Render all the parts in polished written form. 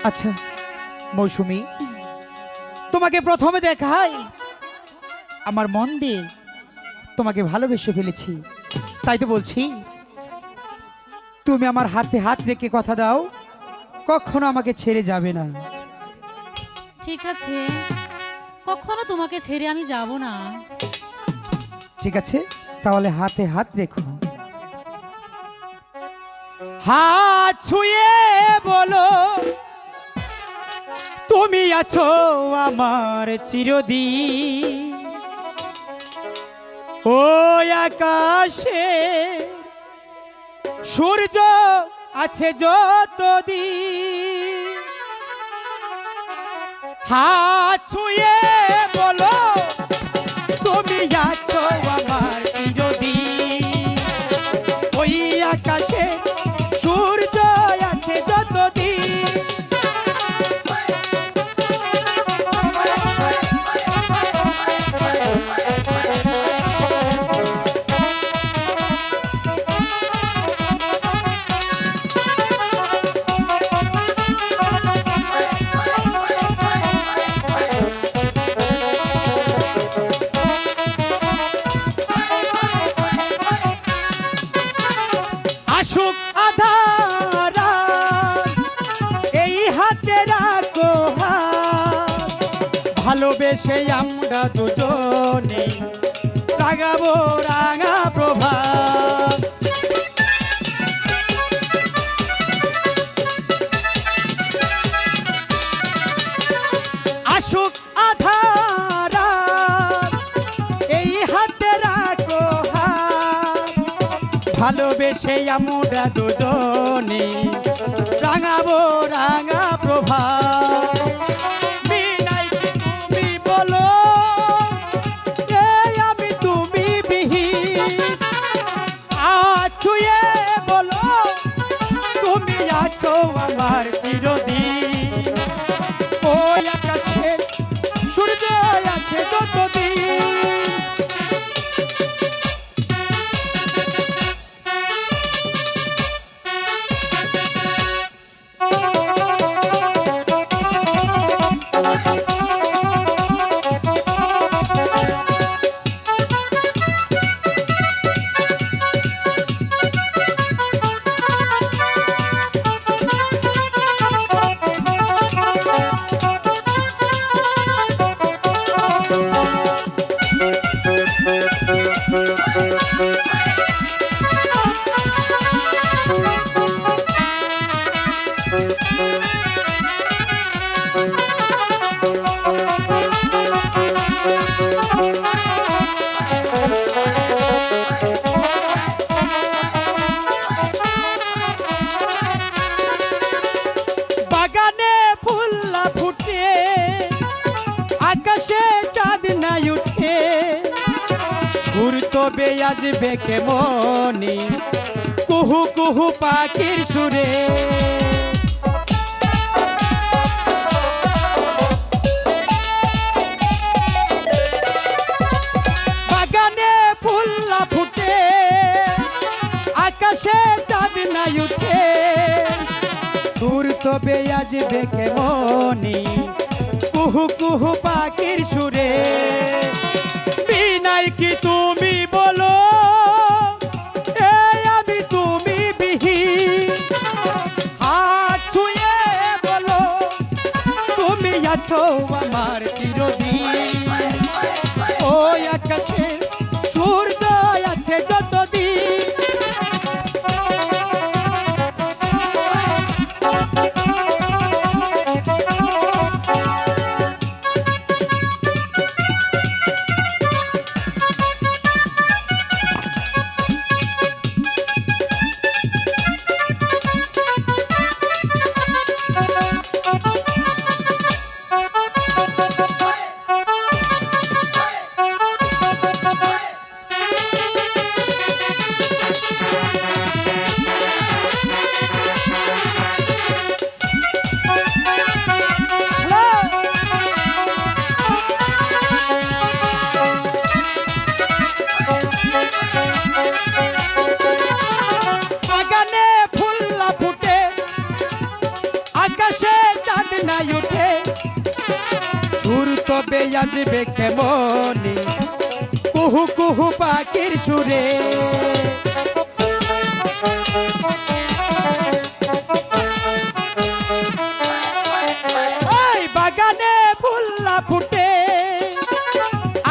আচ্ছা মৌসুমী, তোমাকে প্রথমে দেখাই আমার মন দিয়ে তোমাকে ভালোবেসে ফেলেছি। তাই তো বলছি, তুমি আমার হাতে হাত রেখে কথা দাও, কখনো আমাকে ছেড়ে যাবে না। ঠিক আছে, কখনো তোমাকে ছেড়ে আমি যাব না। ঠিক আছে, তাহলে হাতে হাত রেখো। হাত ছুঁয়ে বলো, তুমি আছো আমার চিরদিন। ও আকাশে সূর্য আছে যতদিন। হাত ছুঁয়ে বলো, তুমি আছো আমার চিরদিন। ওই আকাশে সূর্য আছে যতদিন। আসুক আধারা এই হাতে রাখো হাত, ভালোবেসে আমরা দুজনে রাগাবো রাঙা প্রভাত। আসুক আধারা এই হাতে রাখো হাত, ভালোবেসে আমরা দুজনে রাঙাবো রাঙা প্রভাত। বিনাই তুমি বলো, এই আমি তুমি বিহীন। ছুঁয়ে বলো, তুমি আছো আমার চিরদিন। ওই আকাশে সূর্য আছে যতদিন। বাগানে ফুল্লা ফুটে, আকাশে চাঁদ নাই উঠে, সুর তবে আসবে কেমনি কুহু কুহু পাখির সুরে। বাগানে ফুল্লা ফুটে, আকাশে চাঁদ নাই উঠে, সুর তবে আসবে কেমনি কুহু কুহু পাখির সুরে। বিনাই কি তুমি বলো, এই আমি তুমি বিহীন। হাত ছুঁয়ে বলো, তুমি আছো আমার চিরদিন। ওই আকাশে সূর্য আছে যতদিন। নাই উঠে সুর তবে আসবে কেমনে কুহু কুহু পাখির সুরে ওই বাগানে ফুল না ফুটে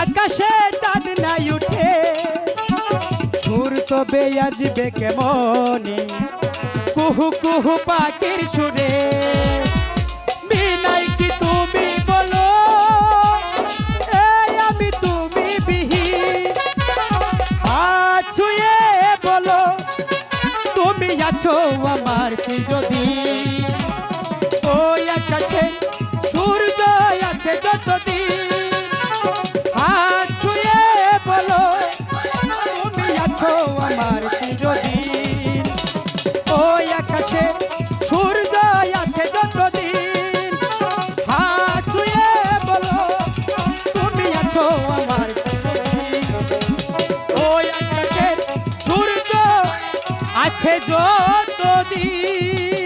আকাশে চাঁদ নাই উঠে সুর তবে আসবে কেমনে কুহু কুহু পাখির সুরে বিনাই কি তুমি বলো এই আমি তুমি বিহীন হাত ছুঁয়ে বলো তুমি আছো আমার চিরদিন ওই আকাশে সূর্য আছে যতদিন হাত ছুঁয়ে বলো তুমি আছো আমার চিরদিন ওই আকাশে সূর্য আছে যতদিন হাত ছুঁয়ে বলো তুমি আছো আমার চিরদিন ওই আকাশে সূর্য আছে যতদিন